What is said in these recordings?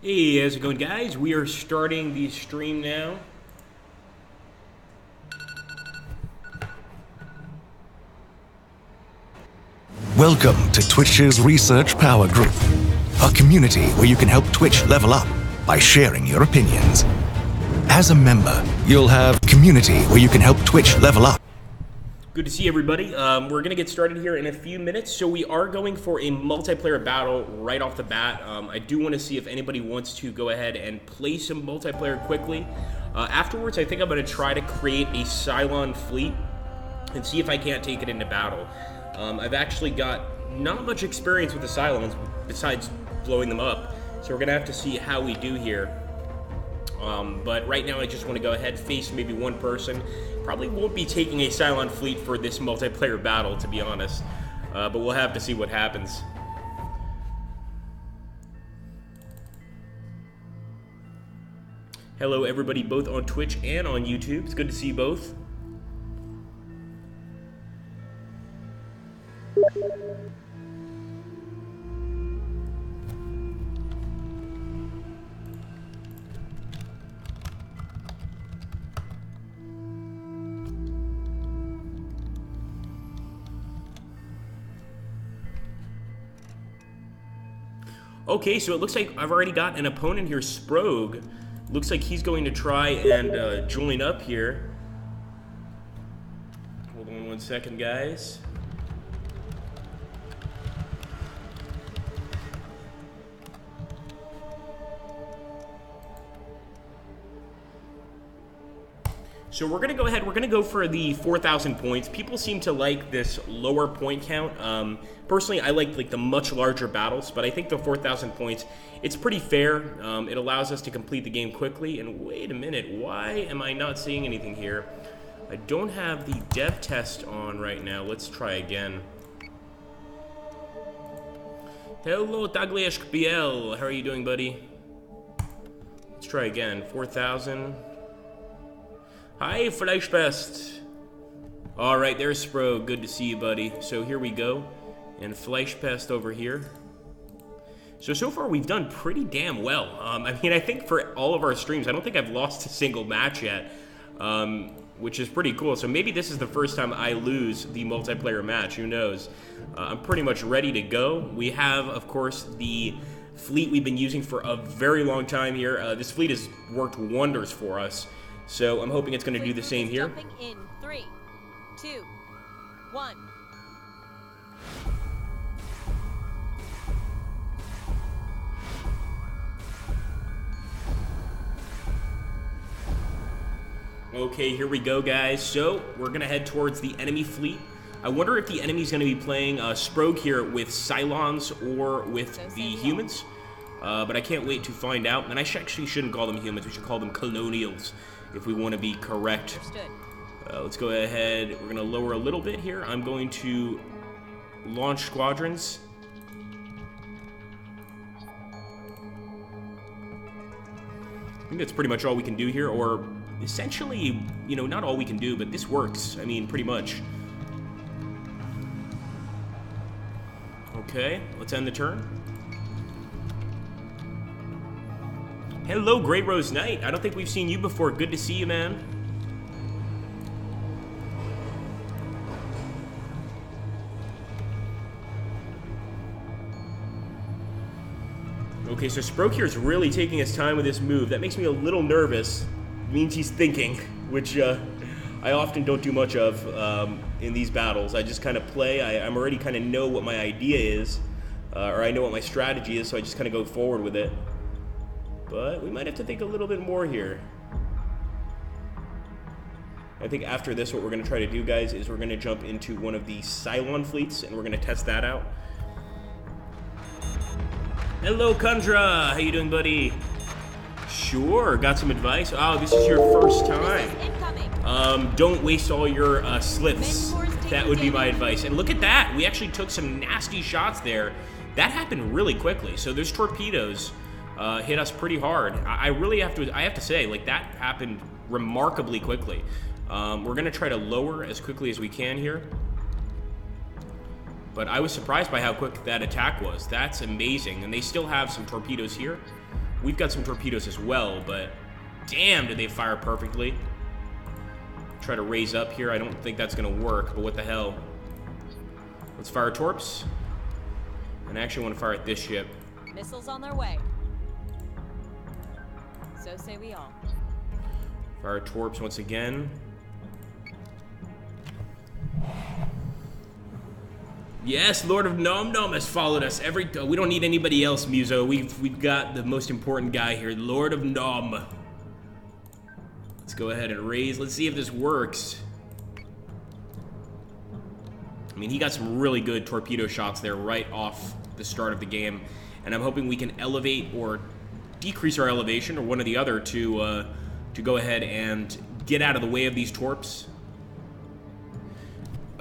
Hey, how's it going, guys? We are starting the stream now. Welcome to Twitch's Research Power Group, a community where you can help Twitch level up by sharing your opinions. As a member, you'll have community where you can help Twitch level up. Good to see everybody. We're going to get started here in a few minutes. So we are going for a multiplayer battle right off the bat. I do want to see if anybody wants to go ahead and play some multiplayer quickly. Afterwards, I think I'm going to try to create a Cylon fleet and see if I can't take it into battle. I've actually got not much experience with the Cylons besides blowing them up. So we're going to have to see how we do here. But right now I just want to go ahead, face maybe one person. Probably won't be taking a Cylon fleet for this multiplayer battle, to be honest. But we'll have to see what happens. Hello everybody, both on Twitch and on YouTube. It's good to see you both. Okay, so it looks like I've already got an opponent here, Sprog. Looks like he's going to try and join up here. Hold on one second, guys. So we're going to go ahead, we're going to go for the 4,000 points. People seem to like this lower point count. Personally, I like the much larger battles, but I think the 4,000 points, it's pretty fair. It allows us to complete the game quickly. And wait a minute, why am I not seeing anything here? I don't have the dev test on right now. Let's try again. Hello, Tagliashk BL. How are you doing, buddy? Let's try again. 4,000. Hi, Fleischpest. All right, there's Spro. Good to see you, buddy. So here we go. And Fleischpest over here. So far we've done pretty damn well. I mean, I think for all of our streams, I don't think I've lost a single match yet, which is pretty cool. So maybe this is the first time I lose the multiplayer match. Who knows? I'm pretty much ready to go. We have, of course, the fleet we've been using for a very long time here. This fleet has worked wonders for us. So I'm hoping it's going to do the same here. Jumping in 3, 2, 1. Okay, here we go, guys. So we're going to head towards the enemy fleet. I wonder if the enemy's going to be playing Sprog here with Cylons or with the humans. But I can't wait to find out. And I actually shouldn't call them humans. We should call them colonials, if we want to be correct. Let's go ahead. We're going to lower a little bit here. I'm going to launch squadrons. I think that's pretty much all we can do here, or essentially, you know, not all we can do, but this works. I mean, pretty much. Okay, let's end the turn. Hello, Great Rose Knight. I don't think we've seen you before. Good to see you, man. Okay, so Sprog here is really taking his time with this move. That makes me a little nervous. It means he's thinking, which I often don't do much of in these battles. I just kind of play. I'm already kind of know what my idea is, or I know what my strategy is, so I just kind of go forward with it. But we might have to think a little bit more here. I think after this, what we're going to try to do, guys, is we're going to jump into one of the Cylon fleets, and we're going to test that out. Hello, Kundra. How you doing, buddy? Sure. Got some advice? Oh, this is your first time. Don't waste all your slips. That would be my advice. And look at that. We actually took some nasty shots there. That happened really quickly. So those torpedoes hit us pretty hard. I really have to say, like, that happened remarkably quickly. We're gonna try to lower as quickly as we can here. But I was surprised by how quick that attack was. That's amazing. And they still have some torpedoes here. We've got some torpedoes as well, but damn, did they fire perfectly. Try to raise up here. I don't think that's going to work, but what the hell. Let's fire torps. And I actually want to fire at this ship. Missiles on their way. So say we all. Fire torps once again. Yes, Lord of Nom Nom has followed us. We don't need anybody else, Muso. We've got the most important guy here, Lord of Nom. Let's go ahead and raise. Let's see if this works. I mean, he got some really good torpedo shots there right off the start of the game, and I'm hoping we can elevate or decrease our elevation, or one or the other, to go ahead and get out of the way of these torps.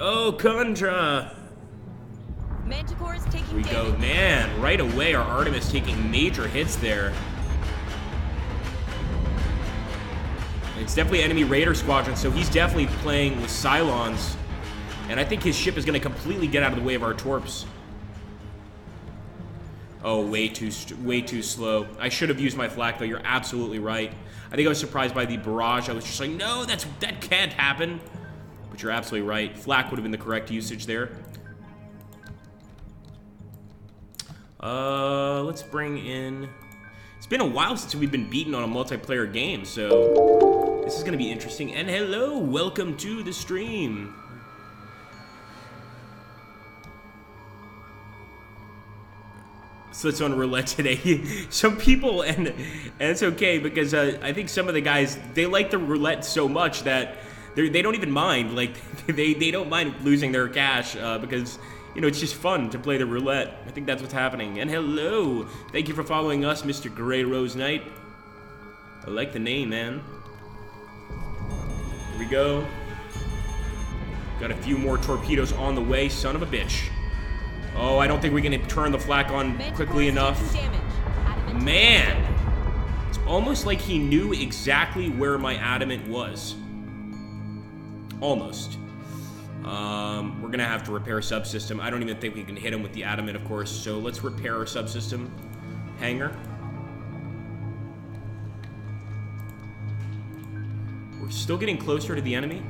Oh, Contra! Manticore is taking Here we damage. go, man! Right away, our Artemis taking major hits there. It's definitely enemy Raider squadron, so he's definitely playing with Cylons, and I think his ship is going to completely get out of the way of our torps. Oh, way too slow. I should have used my flak, though. You're absolutely right. I think I was surprised by the barrage. I was just like, no, that can't happen. But you're absolutely right. Flak would have been the correct usage there. Let's bring in... It's been a while since we've been beaten on a multiplayer game, so this is going to be interesting. And hello, welcome to the stream. Slits on roulette today. Some people, and it's okay, because I think some of the guys, they like the roulette so much that they don't even mind. Like, they don't mind losing their cash, because, you know, it's just fun to play the roulette. I think that's what's happening. And hello, thank you for following us, Mr. Grey Rose Knight. I like the name, man. Here we go. Got a few more torpedoes on the way, son of a bitch. Oh, I don't think we're going to turn the flak on quickly enough. Man! It's almost like he knew exactly where my adamant was. Almost. We're going to have to repair subsystem. I don't even think we can hit him with the adamant, of course. So let's repair our subsystem hangar. We're still getting closer to the enemy,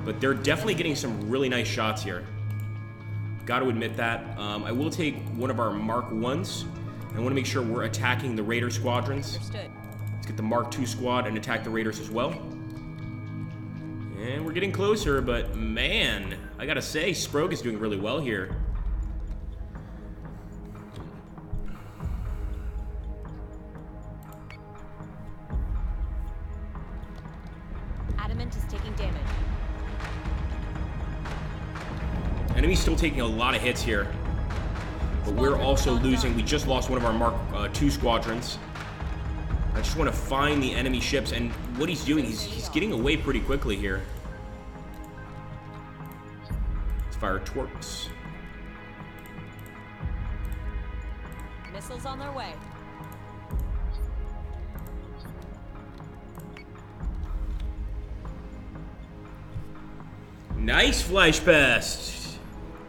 but they're definitely getting some really nice shots here. Got to admit that. I will take one of our Mark 1s. I want to make sure we're attacking the Raider squadrons. Understood. Let's get the Mark 2 squad and attack the Raiders as well. And we're getting closer, but man, I gotta say, Sprogue is doing really well here. Adamant is taking damage. Enemy's still taking a lot of hits here, but we're also losing. We just lost one of our Mark 2 squadrons. I just want to find the enemy ships, and what he's doing, he's getting away pretty quickly here. Let's fire torps. Missiles on their way. Nice, Fleischpest.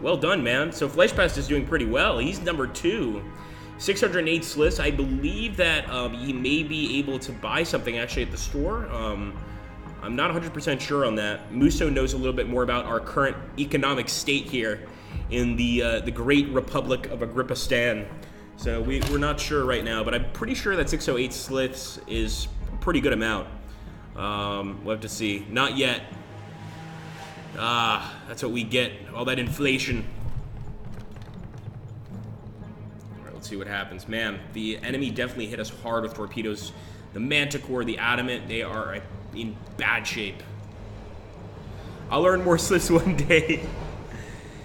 Well done, man. So Fleischpest is doing pretty well. He's number 2. 608 slits. I believe that he may be able to buy something actually at the store. I'm not 100% sure on that. Muso knows a little bit more about our current economic state here in the Great Republic of Agrippistan. So we're not sure right now, but I'm pretty sure that 608 slits is a pretty good amount. We'll have to see. Not yet. Ah, that's what we get. All that inflation. Alright, let's see what happens. Man, the enemy definitely hit us hard with torpedoes. The Manticore, the Adamant, they are in bad shape. I'll learn more slits one day.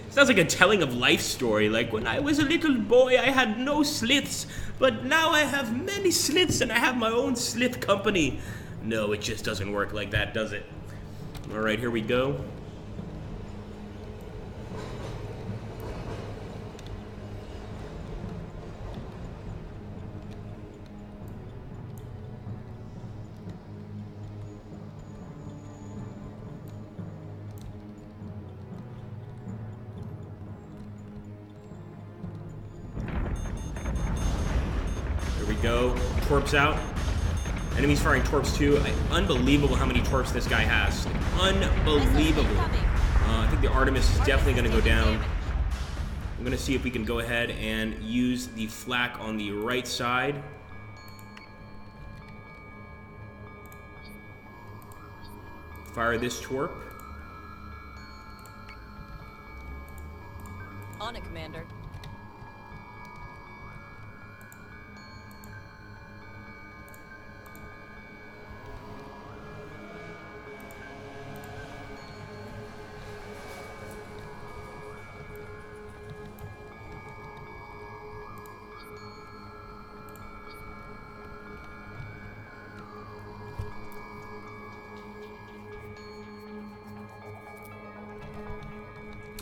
Sounds like a telling of life story. Like, when I was a little boy, I had no slits, but now I have many slits and I have my own slit company. No, it just doesn't work like that, does it? Alright, here we go. go. Torps out. Enemies firing torps too. Unbelievable how many torps this guy has. Unbelievable. I think the Artemis is definitely going to go down. I'm going to see if we can go ahead and use the flak on the right side. Fire this torp. On it, Commander.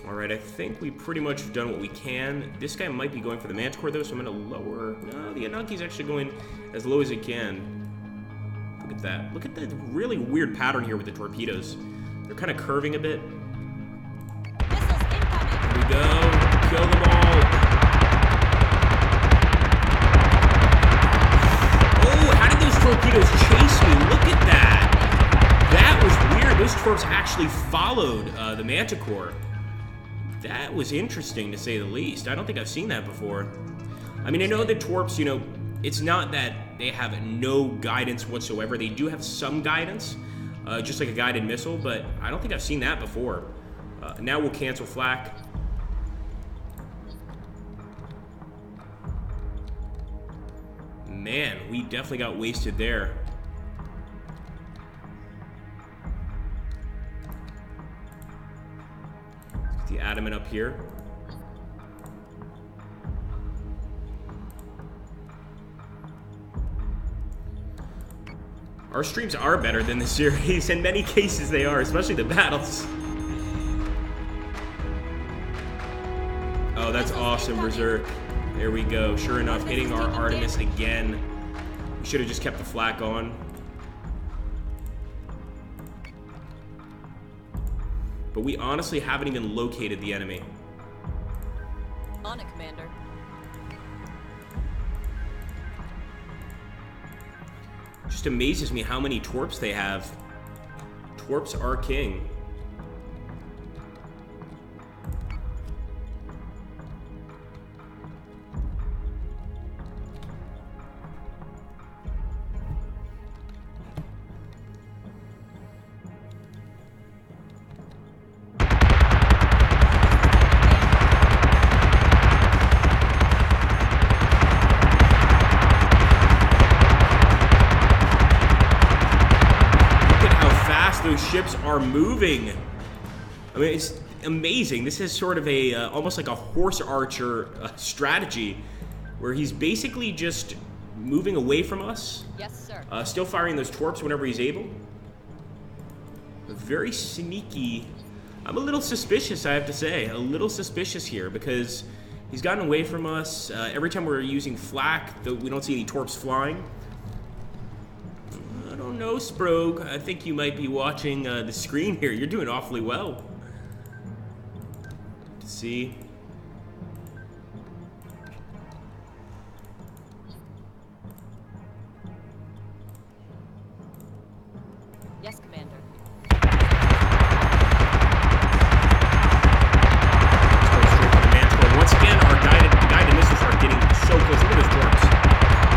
Alright, I think we pretty much have done what we can. This guy might be going for the Manticore, though, so I'm going to lower... No, the Ananke's actually going as low as it can. Look at that. Look at the really weird pattern here with the torpedoes. They're kind of curving a bit. Missiles incoming. Here we go. Kill them all. Oh, how did those torpedoes chase me? Look at that. That was weird. Those torps actually followed the Manticore. That was interesting, to say the least. I don't think I've seen that before. I mean, I know the torps, you know, it's not that they have no guidance whatsoever. They do have some guidance, just like a guided missile, but I don't think I've seen that before. Now we'll cancel flak. Man, we definitely got wasted there. The adamant up here. Our streams are better than the series. In many cases they are, especially the battles. Oh, that's awesome, Berserk. There we go. Sure enough, hitting our Artemis again. We should have just kept the flak on. But we honestly haven't even located the enemy. On it, Commander. Just amazes me how many torps they have. Torps are king. Those ships are moving. I mean, it's amazing. This is sort of a almost like a horse archer strategy, where he's basically just moving away from us. Yes, sir. Still firing those torps whenever he's able. Very sneaky. I'm a little suspicious, I have to say. A little suspicious here, because he's gotten away from us. Every time we're using flak, we don't see any torps flying. No, Sprogue. I think you might be watching the screen here. You're doing awfully well. See? Yes, Commander. Once again, our guided missiles are getting so close. Look at those torps.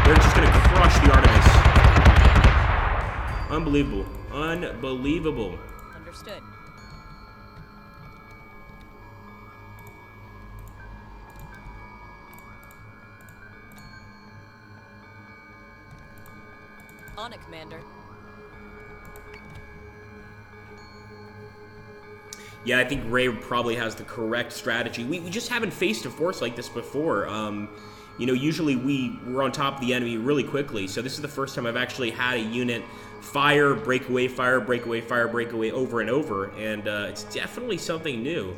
They're just going to crush the Artemis. Unbelievable. Unbelievable. Understood. On it, Commander. Yeah, I think Ray probably has the correct strategy. We just haven't faced a force like this before. You know, usually we're on top of the enemy really quickly, so this is the first time I've actually had a unit fire, breakaway, fire, breakaway, fire, breakaway over and over, and it's definitely something new.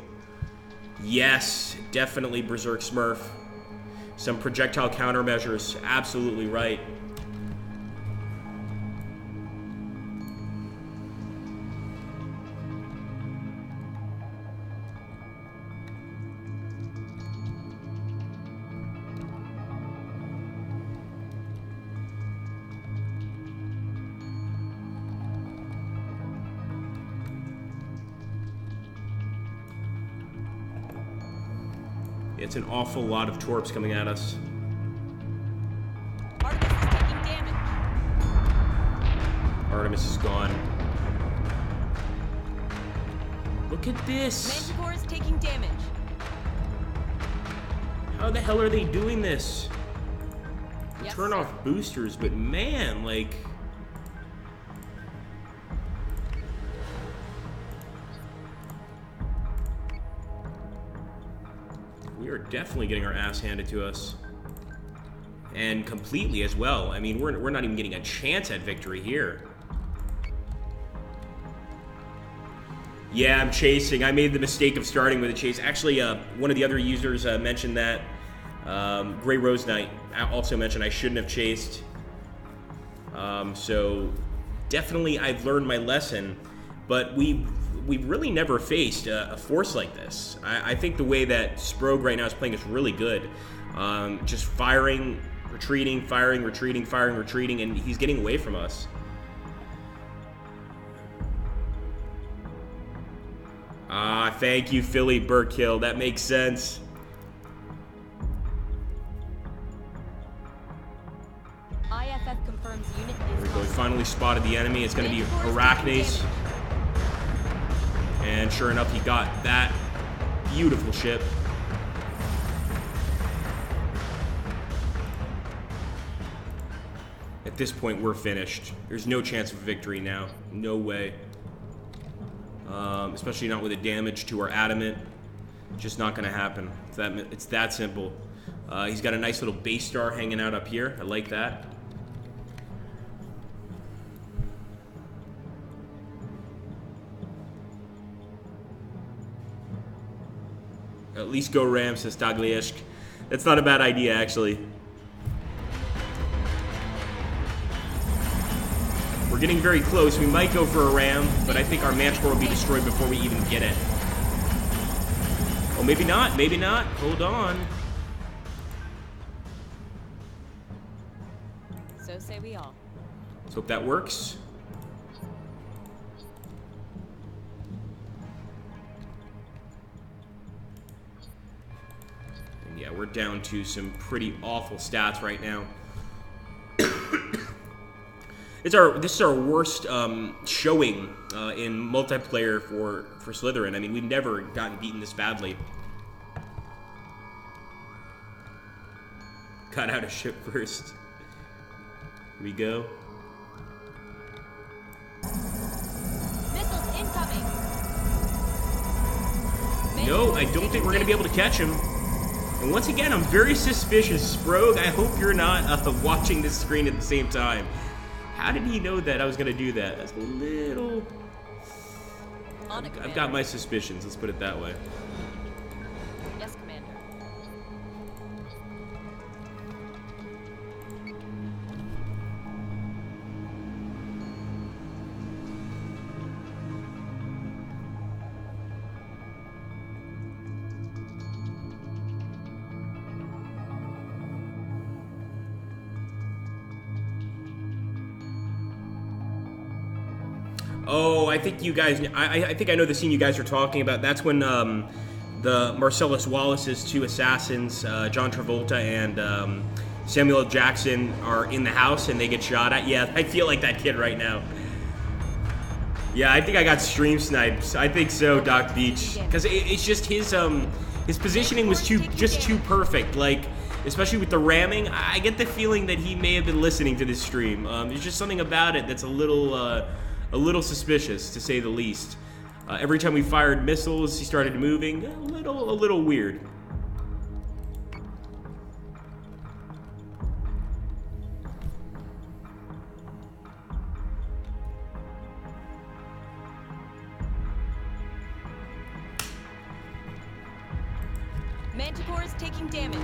Yes, definitely Berserk Smurf. Some projectile countermeasures, absolutely right. It's an awful lot of torps coming at us. Artemis is taking damage. Artemis is gone. Look at this! Manticore is taking damage. How the hell are they doing this? Yes, Turn sir. off boosters, but man, like... We are definitely getting our ass handed to us. And completely as well. I mean, we're not even getting a chance at victory here. Yeah, I'm chasing. I made the mistake of starting with a chase. Actually, one of the other users mentioned that. Gray Rose Knight also mentioned I shouldn't have chased. So definitely I've learned my lesson, but we've really never faced a force like this. I think the way that Sprogg right now is playing is really good. Just firing, retreating, firing, retreating, firing, retreating, and he's getting away from us. Ah, thank you, Philly Burkill. That makes sense. IFF confirms unit There is we go. We hostile. finally spotted the enemy. It's going to be Arachnes. And sure enough, he got that beautiful ship. At this point, we're finished. There's no chance of victory now. No way. Especially not with the damage to our adamant. Just not going to happen. It's that simple. He's got a nice little base star hanging out up here. I like that. At least go Ram, says Taglieshk. That's not a bad idea, actually. We're getting very close. We might go for a Ram, but I think our Manticore will be destroyed before we even get it. Oh, maybe not. Maybe not. Hold on. So say we all. Let's hope that works. And yeah, we're down to some pretty awful stats right now. This is our worst showing in multiplayer for Slytherin. I mean, we've never gotten beaten this badly. Got out of ship first. Here we go. Missiles incoming. No, I don't think we're going to be able to catch him. And once again, I'm very suspicious. Sprogg, I hope you're not watching this screen at the same time. How did he know that I was going to do that? That's a little... I've got my suspicions, let's put it that way. Yes, Commander. Oh, I think you guys... I think I know the scene you guys are talking about. That's when the Marcellus Wallace's two assassins, John Travolta and Samuel L. Jackson, are in the house and they get shot at. Yeah, I feel like that kid right now. Yeah, I think I got stream sniped. I think so, Doc Beach. Because it's just his positioning was just too perfect. Like, especially with the ramming, I get the feeling that he may have been listening to this stream. There's just something about it that's a little suspicious, to say the least. Every time we fired missiles, he started moving. A little weird. Manticore is taking damage.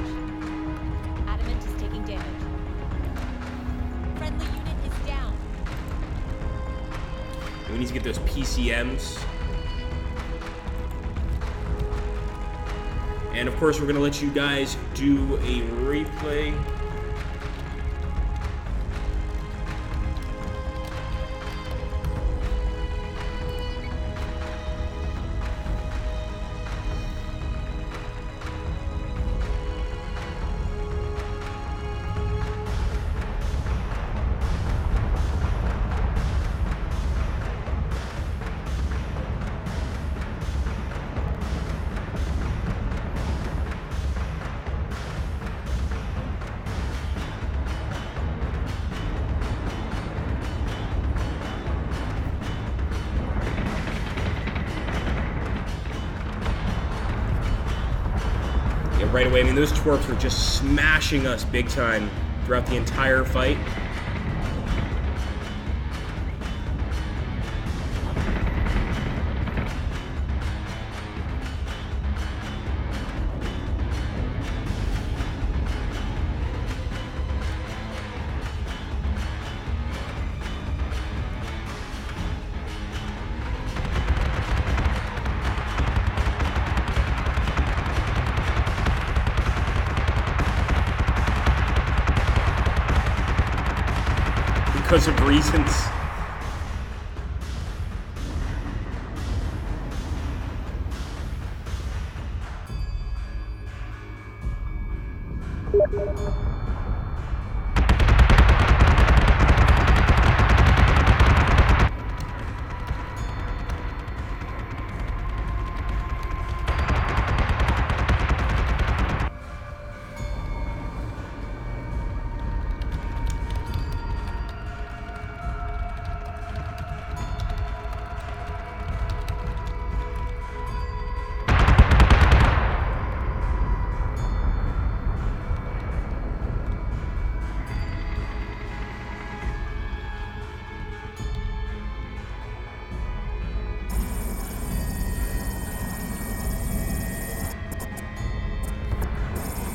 Adamant is taking damage. Friendly unit is down. We need to get those PCMs. And of course, we're going to let you guys do a replay. right away. I mean, those twerps were just smashing us big time throughout the entire fight. Because of reasons.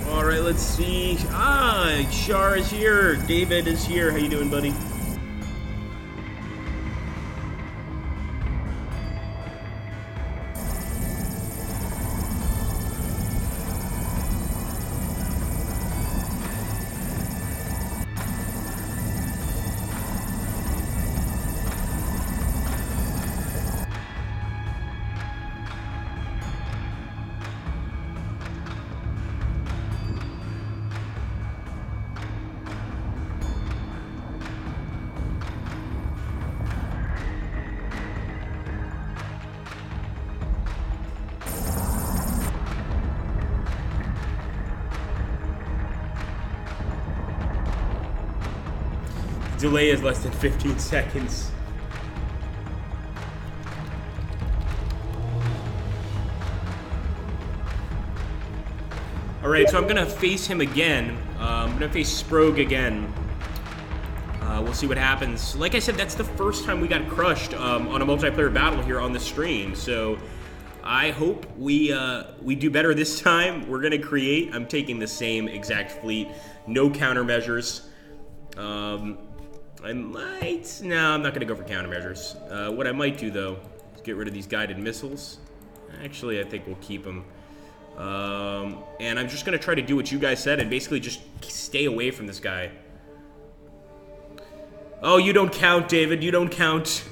Alright, let's see. Shar is here. David is here. How you doing, buddy? Delay is less than 15 seconds. Alright, so I'm gonna face him again. I'm gonna face Sprogue again. We'll see what happens. Like I said, that's the first time we got crushed on a multiplayer battle here on the stream. So I hope we do better this time. We're gonna create. I'm taking the same exact fleet, no countermeasures. I might... No, I'm not going to go for countermeasures. What I might do, though, is get rid of these guided missiles. Actually, I think we'll keep them. And I'm just going to try to do what you guys said and basically just stay away from this guy. Oh, you don't count, David. You don't count.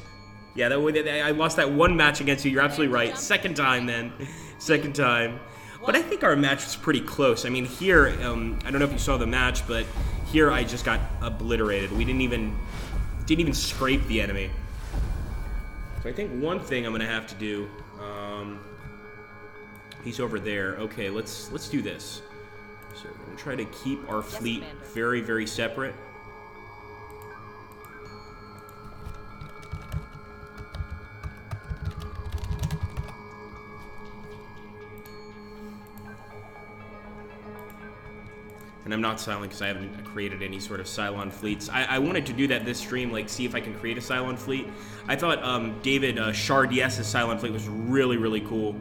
Yeah, that way I lost that one match against you. You're absolutely right. Second time, then. Second time. But I think our match was pretty close. I mean, here, I don't know if you saw the match, but here I just got obliterated. We didn't even scrape the enemy. So I think one thing I'm gonna have to do. He's over there. Okay, let's do this. So we're gonna try to keep our fleet very, very separate. And I'm not silent because I haven't created any sort of Cylon fleets. I wanted to do that this stream, like see if I can create a Cylon fleet. I thought David Shard's Cylon fleet was really, really cool.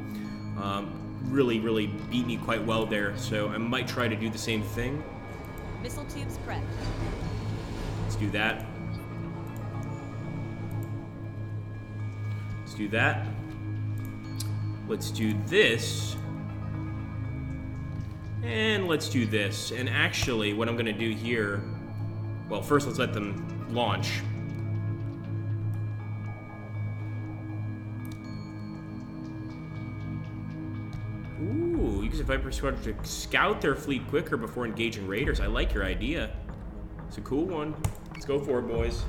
Really beat me quite well there. So I might try to do the same thing. Missile tubes prepped. Let's do that. Let's do that. Let's do this. And let's do this. And actually, what I'm going to do here... Well, first let's let them launch. Ooh, use a Viper Squadron to scout their fleet quicker before engaging raiders. I like your idea. It's a cool one. Let's go for it, boys.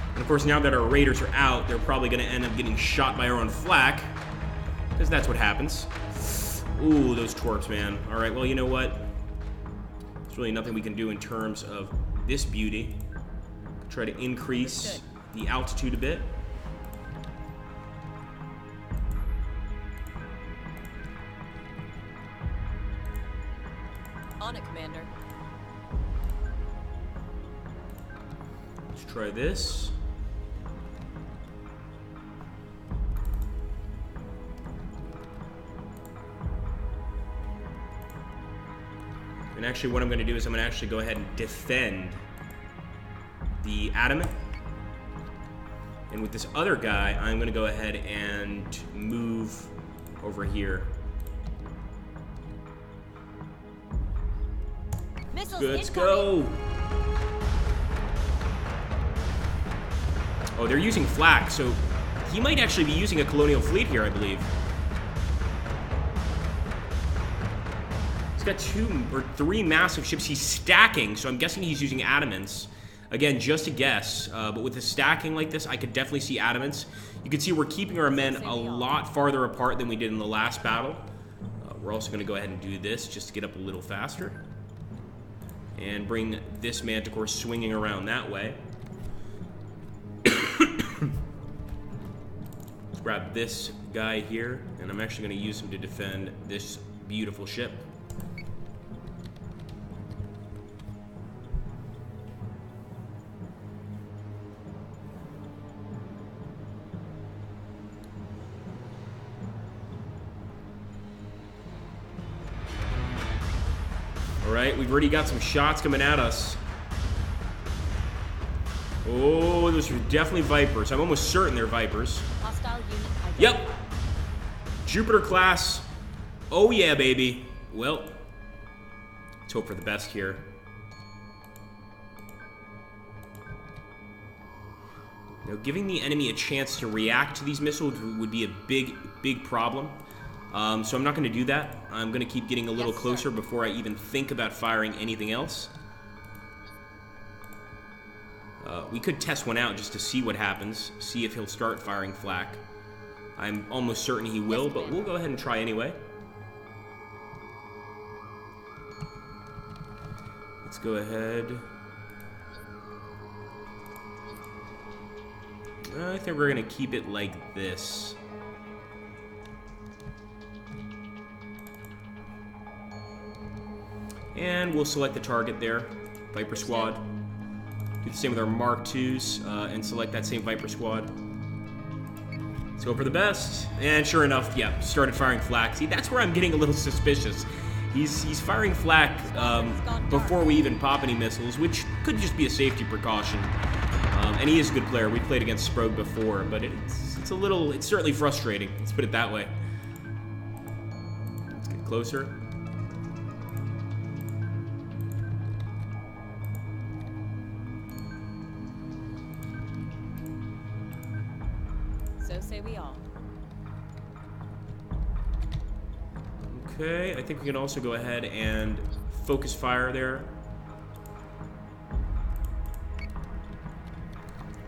And of course, now that our raiders are out, they're probably going to end up getting shot by our own flak. Because that's what happens. Ooh, those twerps, man. Alright, well, you know what? There's really nothing we can do in terms of this beauty. Try to increase the altitude a bit. On it, Commander. Let's try this. And actually what I'm going to do is I'm going to actually go ahead and defend the adamant. And with this other guy, I'm going to go ahead and move over here. Missiles Let's incoming. go! Oh, they're using flak, so he might actually be using a colonial fleet here, I believe. He's got 2 or 3 massive ships he's stacking, so I'm guessing he's using adamants. Again, just a guess, but with the stacking like this, I could definitely see adamants. You can see we're keeping our men a lot farther apart than we did in the last battle. We're also going to go ahead and do this just to get up a little faster. And bring this Manticore swinging around that way. Let's grab this guy here, and I'm actually going to use him to defend this beautiful ship. Alright, we've already got some shots coming at us. Oh, those are definitely Vipers. I'm almost certain they're Vipers. Hostile unit identified. Yep. Jupiter class. Oh yeah, baby. Well, let's hope for the best here. Now, giving the enemy a chance to react to these missiles would be a big problem. So I'm not going to do that. I'm going to keep getting a little closer before I even think about firing anything else. We could test one out just to see what happens, see if he'll start firing flak. I'm almost certain he will, but we'll go ahead and try anyway. Let's go ahead. I think we're going to keep it like this. And we'll select the target there, Viper Squad. Do the same with our Mark IIs and select that same Viper Squad. Let's go for the best. And sure enough, yeah, started firing flak. See, that's where I'm getting a little suspicious. He's firing flak before we even pop any missiles, which could just be a safety precaution. And he is a good player. We played against Sprog before, but it's certainly frustrating. Let's put it that way. Let's get closer. So say we all. Okay, I think we can also go ahead and focus fire there.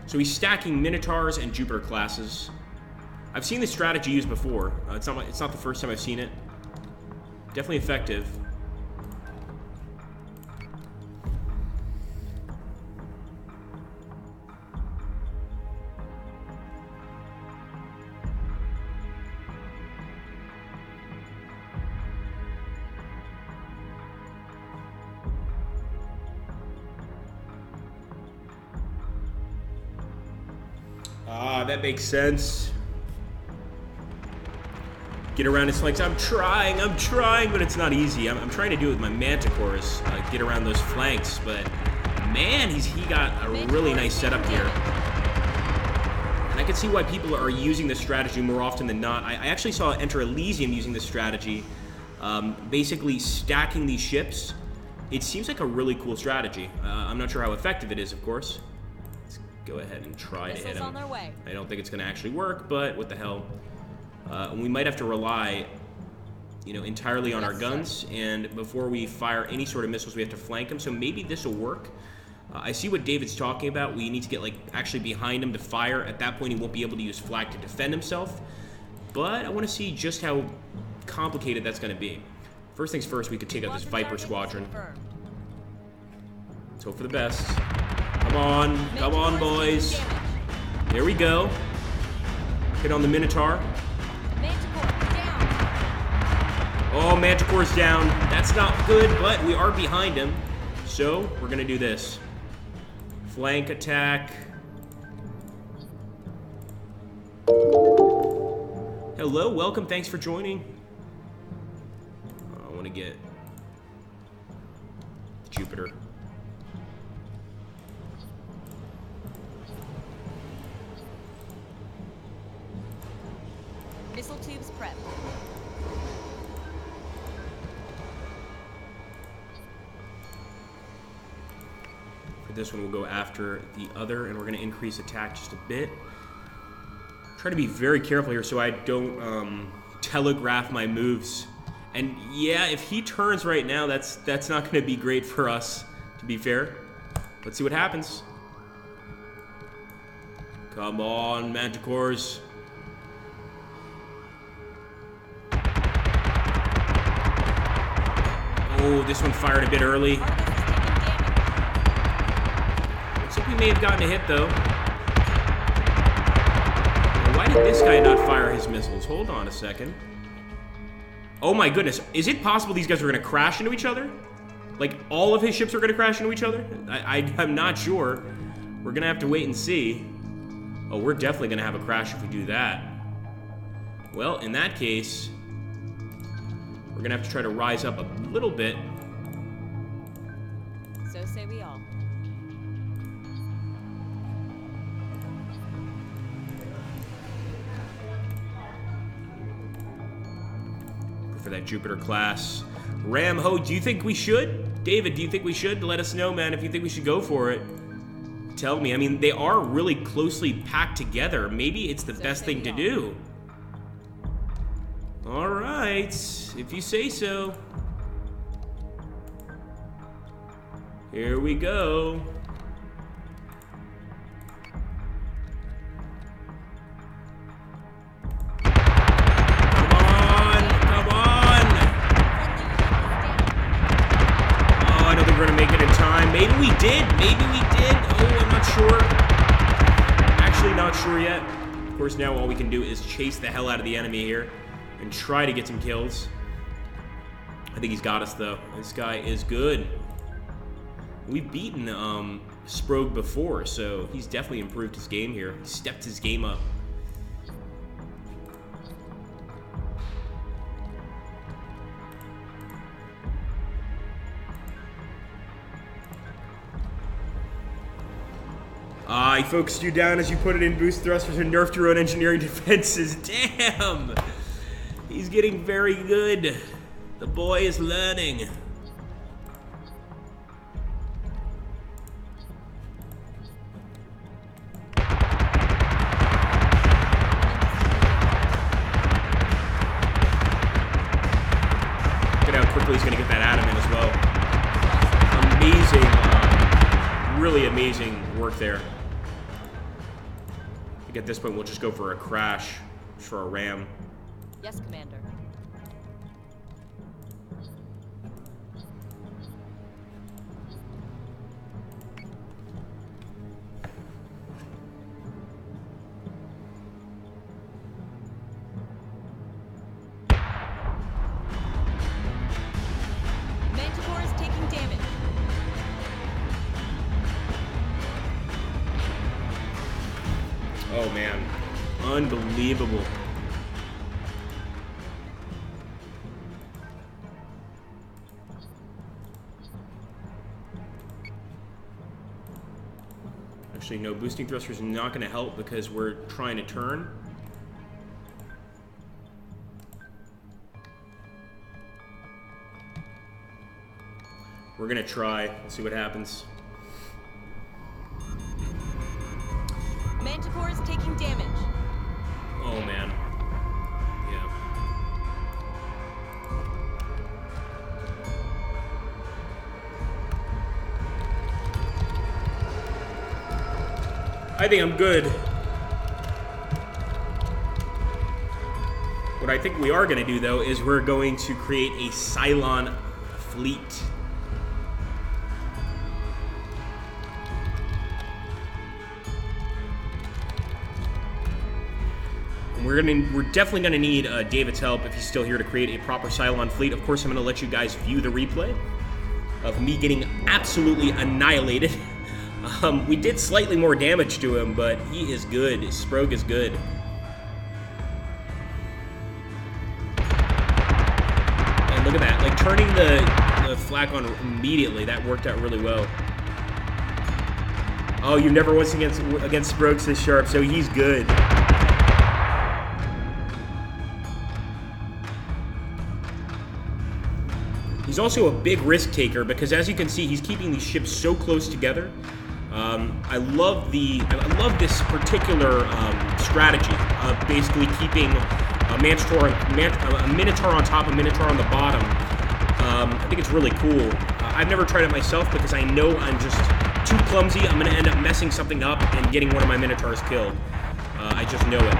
So he's stacking Minotaurs and Jupiter classes. I've seen this strategy used before. It's not the first time I've seen it. Definitely effective. Ah, that makes sense. Get around his flanks. I'm trying, but it's not easy. I'm trying to do it with my Manticores, get around those flanks, but man, he got a really nice setup here. And I can see why people are using this strategy more often than not. I actually saw Enter Elysium using this strategy, basically stacking these ships. It seems like a really cool strategy. I'm not sure how effective it is, of course. Go ahead and try to hit him. I don't think it's going to actually work, but what the hell. We might have to rely, entirely on our guns, and before we fire any sort of missiles, we have to flank them, so maybe this will work. I see what David's talking about. We need to get, actually behind him to fire. At that point, he won't be able to use flak to defend himself, but I want to see just how complicated that's going to be. First things first, we could take out this Viper Squadron. Let's hope for the best. Come on, boys. There we go. Hit on the Minotaur. Oh, Manticore's down. That's not good, but we are behind him. So, we're gonna do this. Flank attack. Hello, welcome, thanks for joining. I want to get Jupiter. Missile tubes prep. For this one, we'll go after the other, and we're going to increase attack just a bit. Try to be very careful here so I don't telegraph my moves. And yeah, if he turns right now, that's not going to be great for us, to be fair. Let's see what happens. Come on, Manticores. Oh, this one fired a bit early. Looks like we may have gotten a hit, though. Why did this guy not fire his missiles? Hold on a second. Oh my goodness. Is it possible these guys are going to crash into each other? Like, all of his ships are going to crash into each other? I'm not sure. We're going to have to wait and see. Oh, we're definitely going to have a crash if we do that. Well, in that case, we're going to have to try to rise up a little bit. So say we all. For that Jupiter class. Ramho, do you think we should? David, do you think we should? Let us know, man, if you think we should go for it. Tell me. I mean, they are really closely packed together. Maybe it's the best thing to do. All right, if you say so. Here we go. Maybe we did. Oh, I'm not sure. Actually, not sure yet. Of course, now all we can do is chase the hell out of the enemy here and try to get some kills. I think he's got us, though. This guy is good. We've beaten Sprog before, so he's definitely improved his game here. He stepped his game up. He focused you down as you put it in boost thrusters and nerfed your own engineering defenses. Damn! He's getting very good. The boy is learning. Look at how quickly he's going to get that atom in as well. Amazing, really amazing work there. I think at this point we'll just go for a crash for a ram. Yes, Commander. Manticore is taking damage. Oh man, unbelievable. Actually, no, boosting thrusters is not going to help because we're trying to turn. We're going to try. Let's see what happens. Manticore is taking damage. Oh man. Yeah. I think I'm good. What I think we are going to do, though, is we're going to create a Cylon fleet. Of We're definitely gonna need David's help if he's still here to create a proper Cylon fleet. Of course, I'm gonna let you guys view the replay of me getting absolutely annihilated. We did slightly more damage to him, but he is good. Sprogue is good. And look at that, like turning the flak on immediately. That worked out really well. Oh, you never once against Sprogues this sharp, so he's good. He's also a big risk taker because, as you can see, he's keeping these ships so close together. I love this particular strategy of basically keeping a Minotaur on top, a Minotaur on the bottom. I think it's really cool. I've never tried it myself because I know I'm just too clumsy. I'm going to end up messing something up and getting one of my Minotaurs killed. I just know it.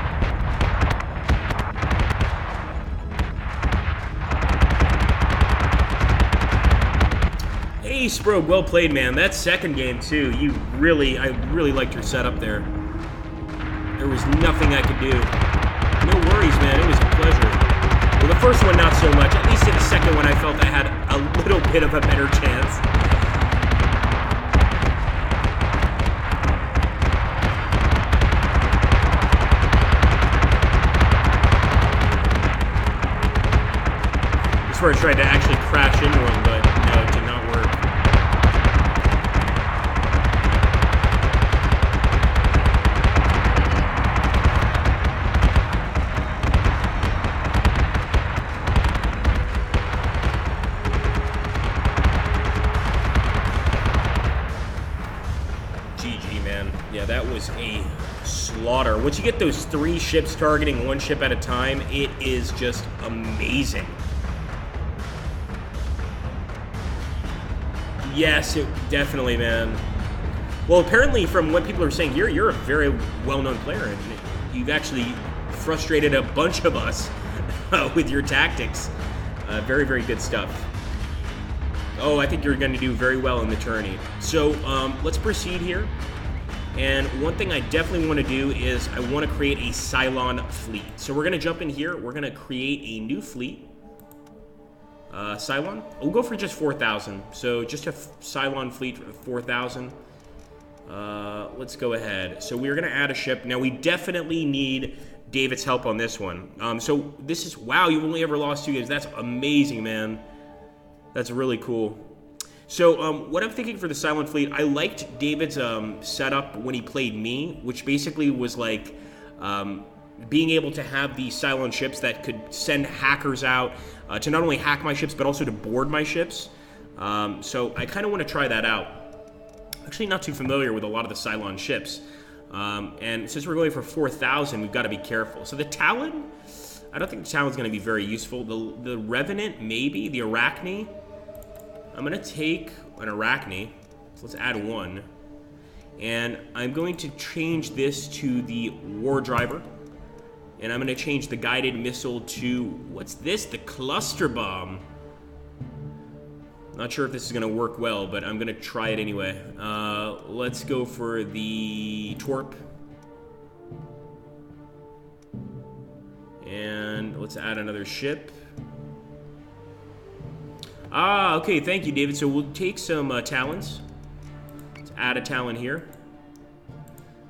Hey, Sprogue, well played, man. That second game, too, I really liked your setup there. There was nothing I could do. No worries, man. It was a pleasure. Well, the first one, not so much. At least in the second one, I felt I had a little bit of a better chance. That's where I tried to actually crash into him, but no, it did not work. GG, man. Yeah, that was a slaughter. Once you get those 3 ships targeting 1 ship at a time, it is just amazing. Yes, definitely, man. Well, apparently, from what people are saying, you're a very well-known player, and you've actually frustrated a bunch of us with your tactics. Very, very good stuff. Oh, I think you're going to do very well in the tourney. So, let's proceed here. And one thing I definitely want to do is I want to create a Cylon fleet. So we're going to jump in here. We're going to create a new fleet. Cylon? We'll go for just 4,000. So just a Cylon fleet for 4,000. Let's go ahead. So we're going to add a ship. Now we definitely need David's help on this one. So this is, wow, you've only ever lost 2 games. That's amazing, man. That's really cool. So what I'm thinking for the Cylon fleet, I liked David's setup when he played me, which basically was like being able to have these Cylon ships that could send hackers out to not only hack my ships, but also to board my ships. So I kind of want to try that out. Actually not too familiar with a lot of the Cylon ships. And since we're going for 4,000, we've got to be careful. So the Talon, I don't think the Talon's going to be very useful. The Revenant, maybe. The Arachne. I'm going to take an Arachne. So let's add 1. And I'm going to change this to the War Driver. And I'm going to change the guided missile to, what's this? The Cluster Bomb. Not sure if this is going to work well, but I'm going to try it anyway. Let's go for the Torp. And let's add another ship. Ah, okay, thank you, David. So we'll take some Talons. Let's add a Talon here.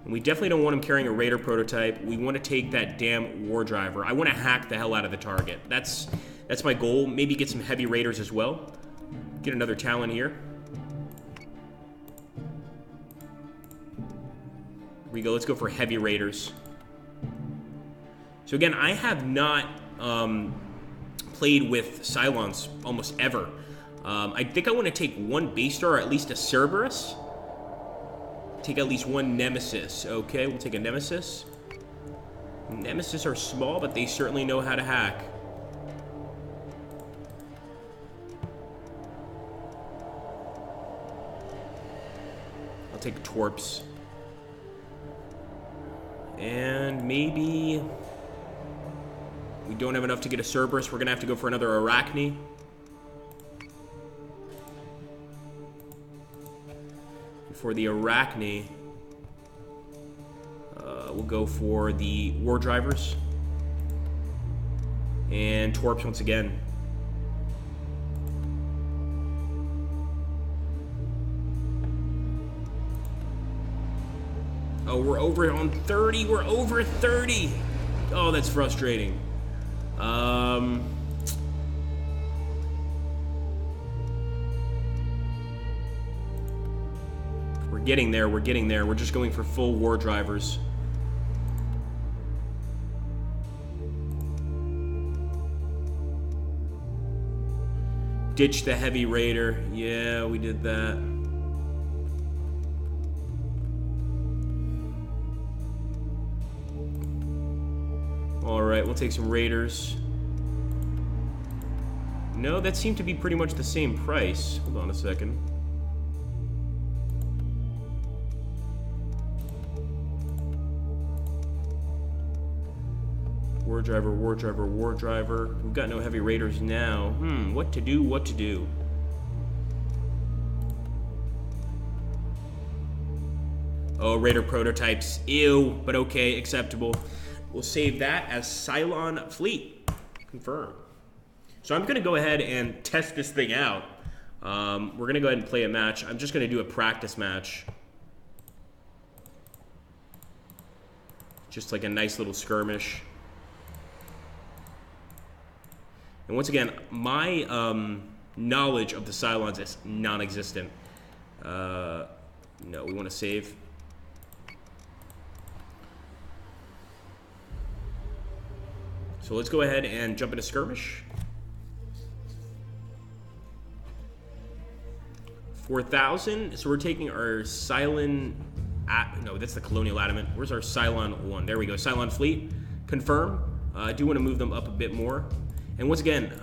And we definitely don't want him carrying a Raider prototype. We want to take that damn War Driver. I want to hack the hell out of the target. That's my goal. Maybe get some heavy Raiders as well. Get another Talon here. Here we go. Let's go for heavy Raiders. So again, I have not played with Cylons almost ever. I think I want to take 1 base star, or at least a Cerberus. Take at least 1 Nemesis. Okay, we'll take a Nemesis. Nemesis are small, but they certainly know how to hack. I'll take Torps. And maybe we don't have enough to get a Cerberus. We're going to have to go for another Arachne. For the Arachne, we'll go for the War Drivers. And Torps once again. Oh, we're over on 30. We're over 30. Oh, that's frustrating. We're getting there. We're getting there. We're just going for full war drivers. Ditch the heavy raider. Yeah, we did that. Alright, we'll take some raiders. No, that seemed to be pretty much the same price. Hold on a second. War driver, war driver, war driver. We've got no heavy raiders now. What to do, what to do. Oh, raider prototypes. Ew, but okay, acceptable. We'll save that as Cylon Fleet. Confirm. So I'm going to go ahead and test this thing out. We're going to go ahead and play a match. I'm just going to do a practice match. Just like a nice little skirmish. And once again, my knowledge of the Cylons is non-existent. No, we want to save. So let's go ahead and jump into skirmish. 4,000. So we're taking our Cylon... no, that's the Colonial Adamant. Where's our Cylon 1? There we go. Cylon Fleet. Confirm. I do want to move them up a bit more. And once again,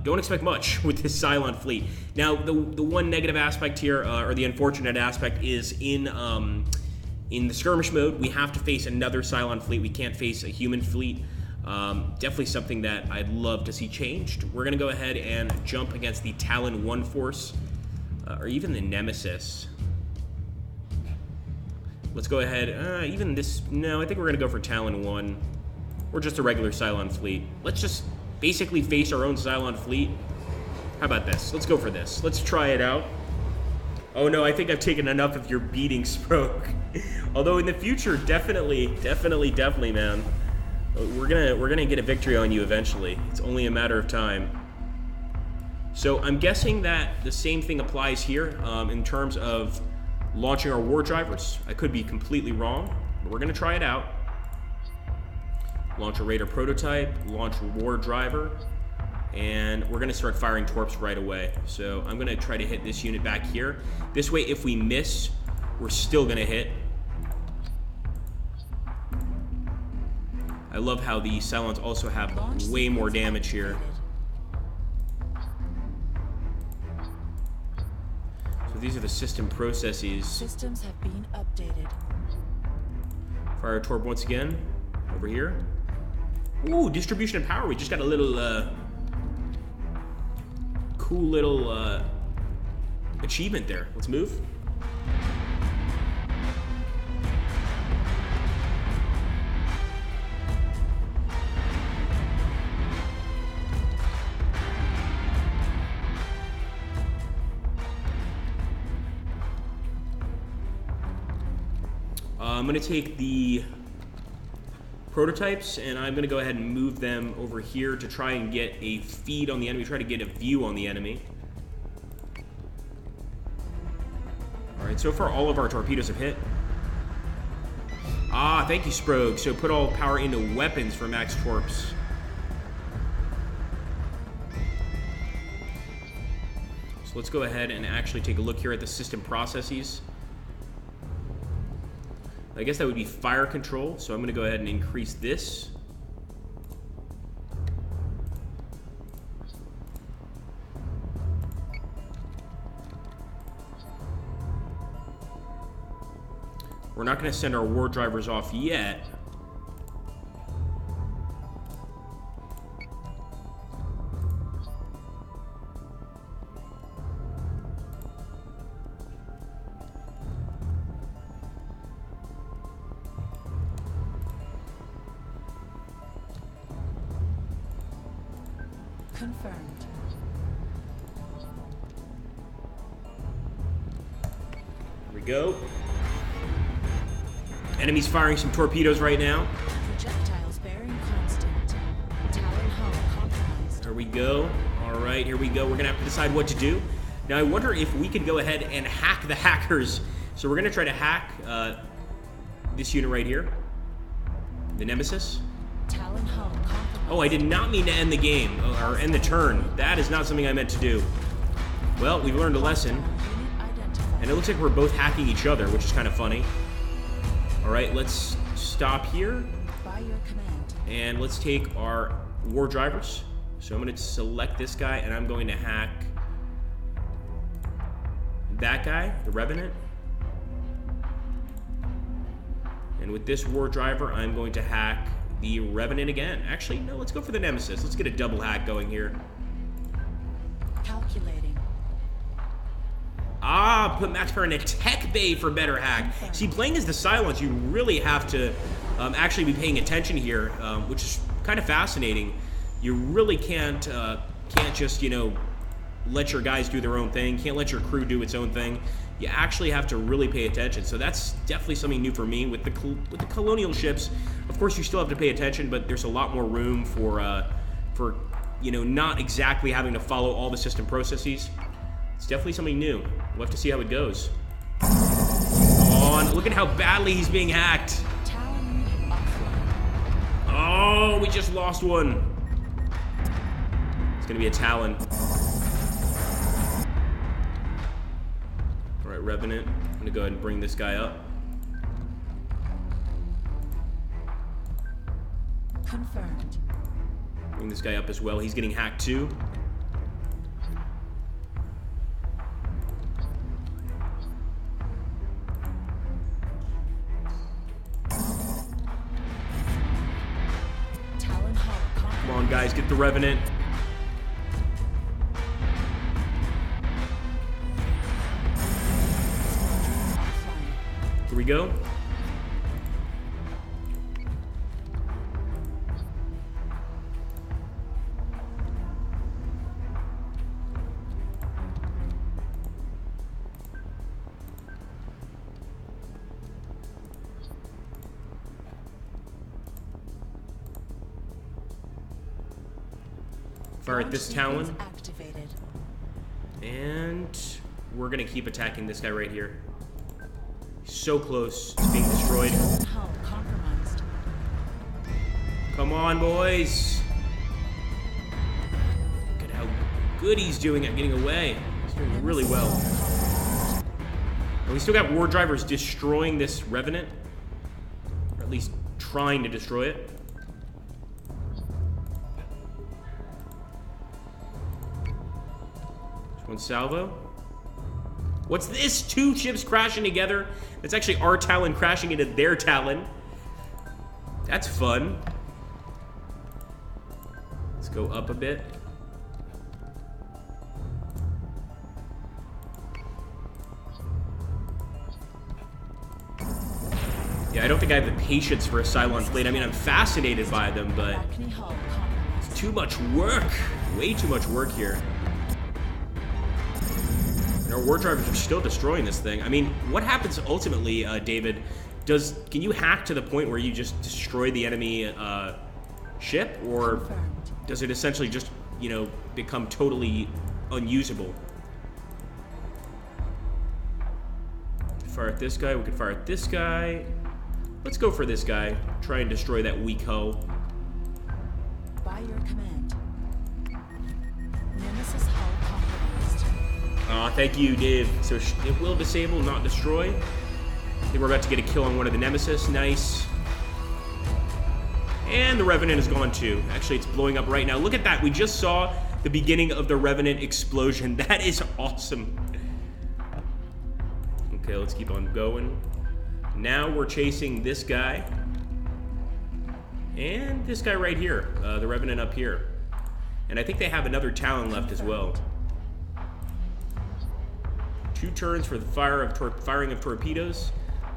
don't expect much with this Cylon Fleet. Now, the one negative aspect here, or the unfortunate aspect, is in the skirmish mode, we have to face another Cylon Fleet. We can't face a human fleet. Definitely something that I'd love to see changed. We're going to go ahead and jump against the Talon 1 force, or even the Nemesis. Let's go ahead, even this, no, I think we're going to go for Talon 1, or just a regular Cylon fleet. Let's just basically face our own Cylon fleet. How about this? Let's go for this. Let's try it out. Oh no, I think I've taken enough of your beating, Sproke. Although in the future, definitely, man. We're gonna get a victory on you eventually. It's only a matter of time. So I'm guessing that the same thing applies here in terms of launching our war drivers. I could be completely wrong, but we're gonna try it out. Launch a raider prototype, launch a war driver, and we're gonna start firing torps right away. So I'm gonna try to hit this unit back here. This way, if we miss, we're still gonna hit. I love how the Cylons also have way more damage here. So these are the system processes. Systems have been updated. Fire a torp once again, over here. Ooh, distribution of power. We just got a little, cool little, achievement there. Let's move. I'm going to take the prototypes and I'm going to go ahead and move them over here to try and get a feed on the enemy, try to get a view on the enemy. Alright, so far all of our torpedoes have hit. Ah, thank you, Sprogue. So put all power into weapons for max torps. So let's go ahead and actually take a look here at the system processes. I guess that would be fire control, so I'm going to go ahead and increase this. We're not going to send our war drivers off yet. Confirmed. Here we go. Enemies firing some torpedoes right now. Projectiles bearing constant. Talon hull compromised. Here we go. All right, here we go. We're gonna have to decide what to do. Now, I wonder if we could go ahead and hack the hackers. So we're gonna try to hack this unit right here, the Nemesis. Talon hull compromised. Oh, I did not mean to end the game or end the turn. That is not something I meant to do. Well, we've learned a lesson, Unit identified. and it looks like we're both hacking each other, which is kind of funny. All right, let's stop here, By your command. and let's take our war drivers. So I'm going to select this guy, and I'm going to hack that guy, the Revenant. And with this war driver, I'm going to hack the Revenant again. Actually, no, let's go for the Nemesis. Let's get a double hack going here. Calculating. Ah, put max power in a tech bay for better hack. See, playing as the Cylons, you really have to actually be paying attention here, which is kind of fascinating. You really can't just, you know, let your guys do their own thing. Can't let your crew do its own thing. You actually have to really pay attention. So that's definitely something new for me with the colonial ships. Of course, you still have to pay attention, but there's a lot more room for you know, not exactly having to follow all the system processes. It's definitely something new. We'll have to see how it goes. Oh, and look at how badly he's being hacked. Talon offline. Oh, we just lost one. It's gonna be a Talon. All right, Revenant. I'm gonna go ahead and bring this guy up. Confirmed. Bring this guy up as well. He's getting hacked too. Talon hull compromised. Come on, guys, get the Revenant. Offline. Here we go. Fire at this Launch Talon. sequence activated. And we're gonna keep attacking this guy right here. He's so close to being destroyed. Talon hull compromised. Come on, boys. Look at how good he's doing at getting away. He's doing really well. And we still got war drivers destroying this Revenant. Or at least trying to destroy it. One salvo. What's this? Two ships crashing together? It's actually our Talon crashing into their Talon. That's fun. Let's go up a bit. Yeah, I don't think I have the patience for a Cylon fleet. I mean, I'm fascinated by them, but Acne hull compromised. it's too much work. Way too much work here. And our war drivers are still destroying this thing. I mean, what happens ultimately, David? Can you hack to the point where you just destroy the enemy ship, or Confirmed. does it essentially just, you know, become totally unusable? Fire at this guy. We can fire at this guy. Let's go for this guy. Try and destroy that weak hull. By your command. Nemesis hull compromised. Aw, thank you, Dave. So it will disable, not destroy. I think we're about to get a kill on one of the Nemesis. Nice. And the Revenant is gone too. Actually, it's blowing up right now. Look at that. We just saw the beginning of the Revenant explosion. That is awesome. Okay, let's keep on going. Now we're chasing this guy. And this guy right here. The Revenant up here. And I think they have another Talon left as well. 2 turns for the firing of torpedoes.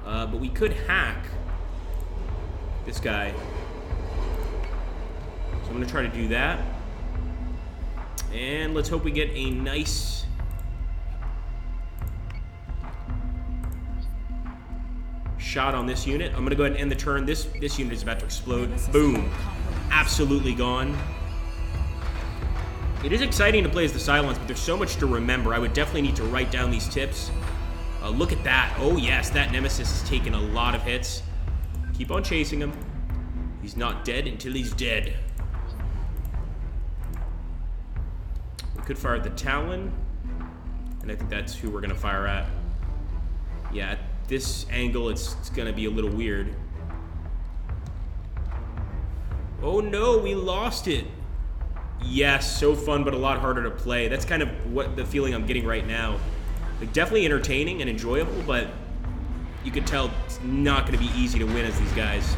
But we could hack this guy. So I'm going to try to do that. And let's hope we get a nice... shot on this unit. I'm going to go ahead and end the turn. This unit is about to explode. Boom. Absolutely gone. It is exciting to play as the Cylons, but there's so much to remember. I would definitely need to write down these tips. Look at that. Oh, yes, that Nemesis has taken a lot of hits. Keep on chasing him. He's not dead until he's dead. We could fire at the Talon, and I think that's who we're going to fire at. Yeah, at this angle, it's going to be a little weird. Oh, no, we lost it. Yes, so fun, but a lot harder to play. That's kind of what the feeling I'm getting right now. Like, definitely entertaining and enjoyable, but you could tell it's not going to be easy to win as these guys.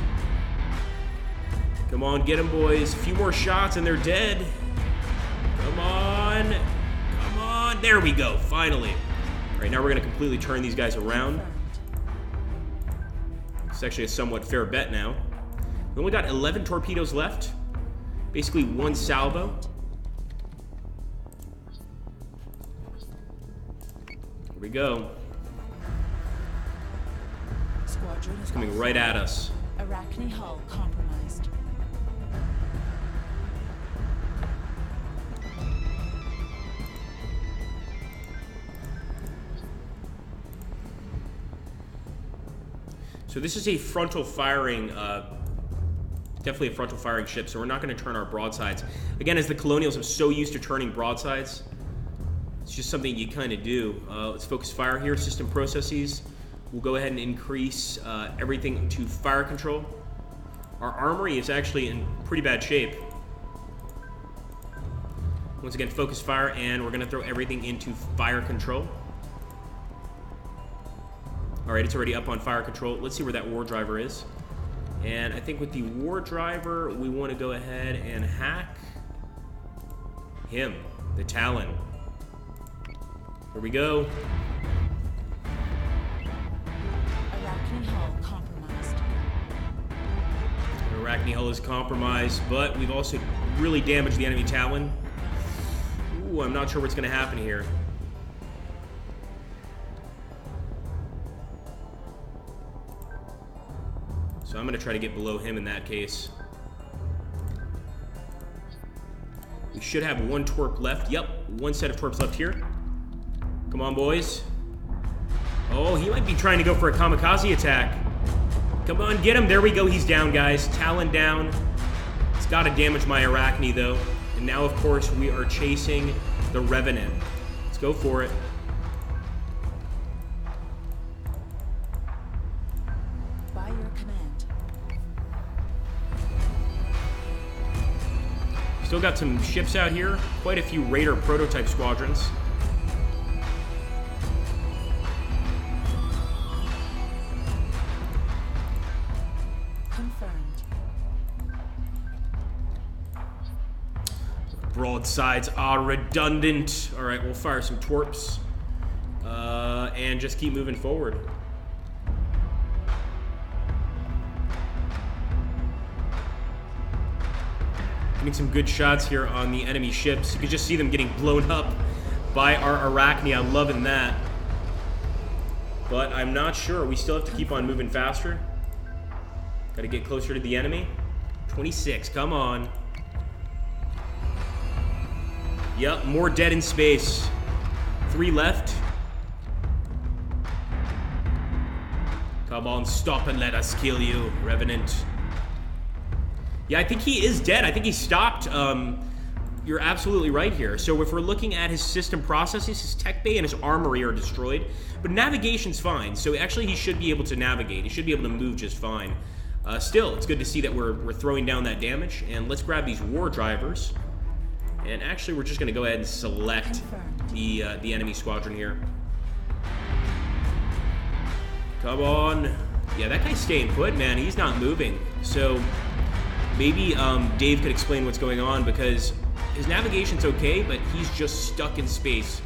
Come on, get them, boys. A few more shots and they're dead. Come on. Come on. There we go, finally. All right, now we're going to completely turn these guys around. It's actually a somewhat fair bet now. We only got 11 torpedoes left. Basically one salvo. Here we go. Squadron It's coming right at us. Arachne hull compromised. So this is a frontal firing, definitely a frontal firing ship, so we're not going to turn our broadsides. Again, as the Colonials, I'm so used to turning broadsides. It's just something you kind of do. Let's focus fire here, system processes. We'll go ahead and increase everything to fire control. Our armory is actually in pretty bad shape. Once again, focus fire, and we're going to throw everything into fire control. All right, it's already up on fire control. Let's see where that war driver is. And I think with the war driver, we want to go ahead and hack him, the Talon. Here we go. Arachne hull compromised. Arachne hull is compromised, but we've also really damaged the enemy Talon. Ooh, I'm not sure what's going to happen here. So I'm going to try to get below him in that case. We should have one torp left. Yep, one set of torps left here. Come on, boys. Oh, he might be trying to go for a kamikaze attack. Come on, get him. There we go. He's down, guys. Talon down. It's got to damage my Arachne, though. And now, of course, we are chasing the Revenant. Let's go for it. By your command. Still got some ships out here. Quite a few Raider prototype squadrons. Broadsides are redundant. All right, we'll fire some torps and just keep moving forward. Getting some good shots here on the enemy ships. You can just see them getting blown up by our Arachne. I'm loving that. But I'm not sure. We still have to keep on moving faster. Got to get closer to the enemy. 26, come on. Yep, more dead in space. 3 left. Come on, stop and let us kill you, Revenant. Yeah, I think he is dead. I think he stopped. You're absolutely right here. So if we're looking at his system processes, his tech bay and his armory are destroyed, but navigation's fine. So actually he should be able to navigate. He should be able to move just fine. Still, it's good to see that we're throwing down that damage. And let's grab these war drivers. And actually, we're just going to go ahead and select the enemy squadron here. Come on. Yeah, that guy's staying put, man. He's not moving. So maybe Dave could explain what's going on, because his navigation's okay, but he's just stuck in space.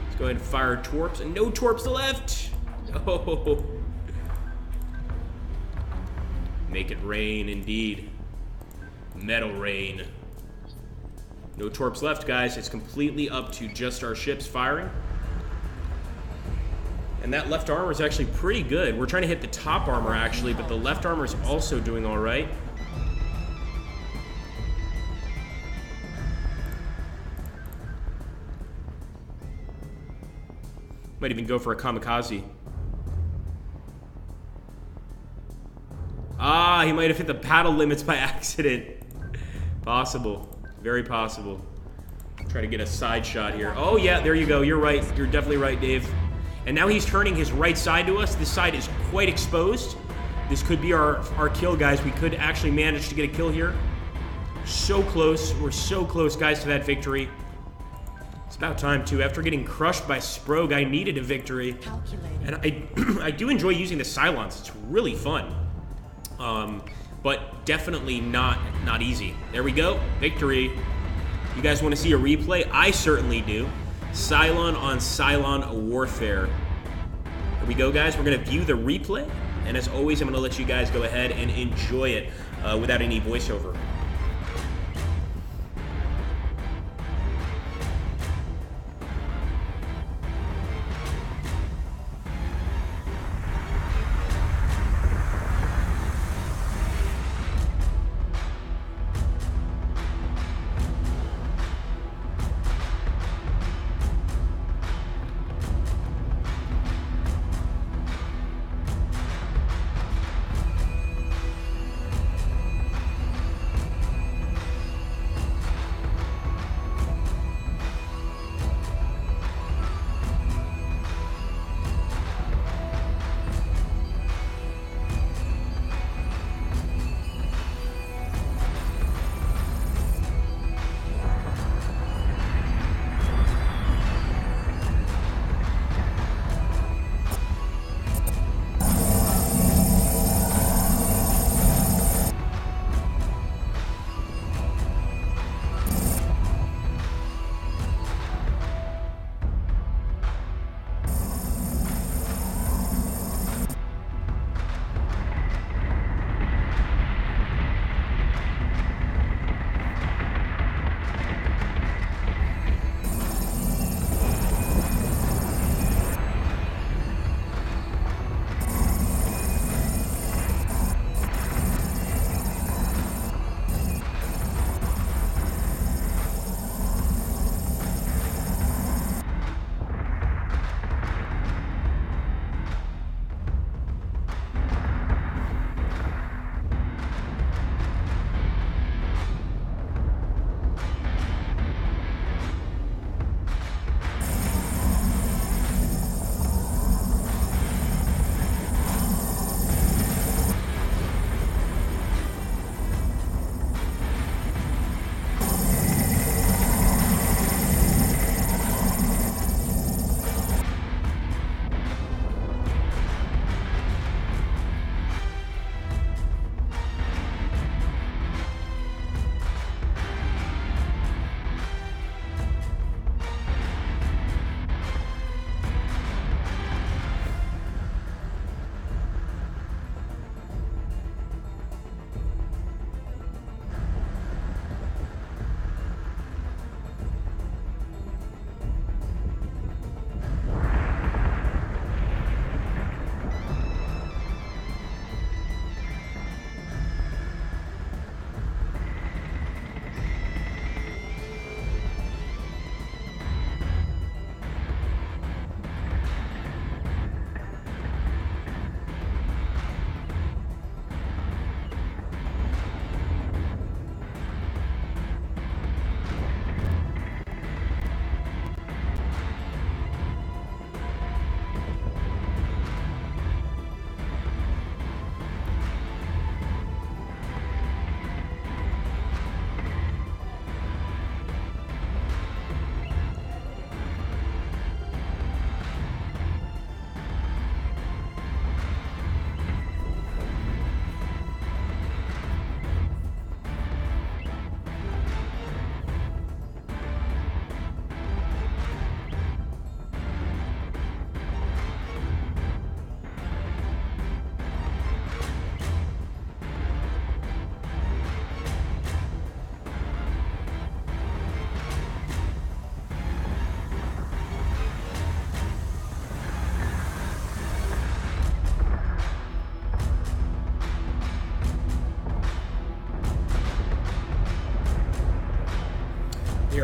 Let's go ahead and fire torps. And no torps left. Oh. Make it rain, indeed. Metal rain. No torps left, guys. It's completely up to just our ships firing. And that left armor is actually pretty good. We're trying to hit the top armor, actually, but the left armor is also doing all right. Might even go for a kamikaze. Ah, he might have hit the paddle limits by accident. Possible. Very possible. Try to get a side shot here. Oh, yeah, there you go. You're right. You're definitely right, Dave. And now he's turning his right side to us. This side is quite exposed. This could be our kill, guys. We could actually manage to get a kill here. So close. We're so close, guys, to that victory. It's about time, too. After getting crushed by Sprogue, I needed a victory. And I do enjoy using the Cylons. It's really fun. But definitely not easy. There we go. Victory. You guys want to see a replay? I certainly do. Cylon on Cylon warfare. Here we go, guys. We're going to view the replay. And as always, I'm going to let you guys go ahead and enjoy it without any voiceover.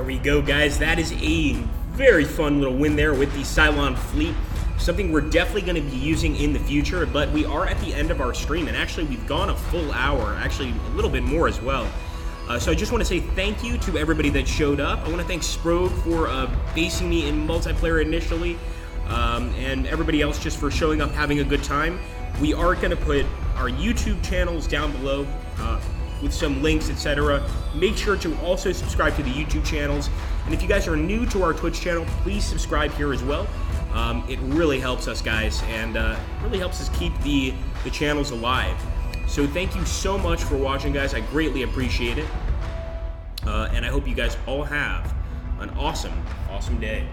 There we go, guys. That is a very fun little win there with the Cylon fleet. Something we're definitely going to be using in the future, but we are at the end of our stream, and actually we've gone a full hour, actually a little bit more as well. So I just want to say thank you to everybody that showed up. I want to thank Sprog for basing me in multiplayer initially, and everybody else just for showing up, having a good time. We are going to put our YouTube channels down below with some links, etc. Make sure to also subscribe to the YouTube channels. And if you guys are new to our Twitch channel, please subscribe here as well. It really helps us, guys, and really helps us keep the channels alive. So thank you so much for watching, guys. I greatly appreciate it. And I hope you guys all have an awesome, awesome day.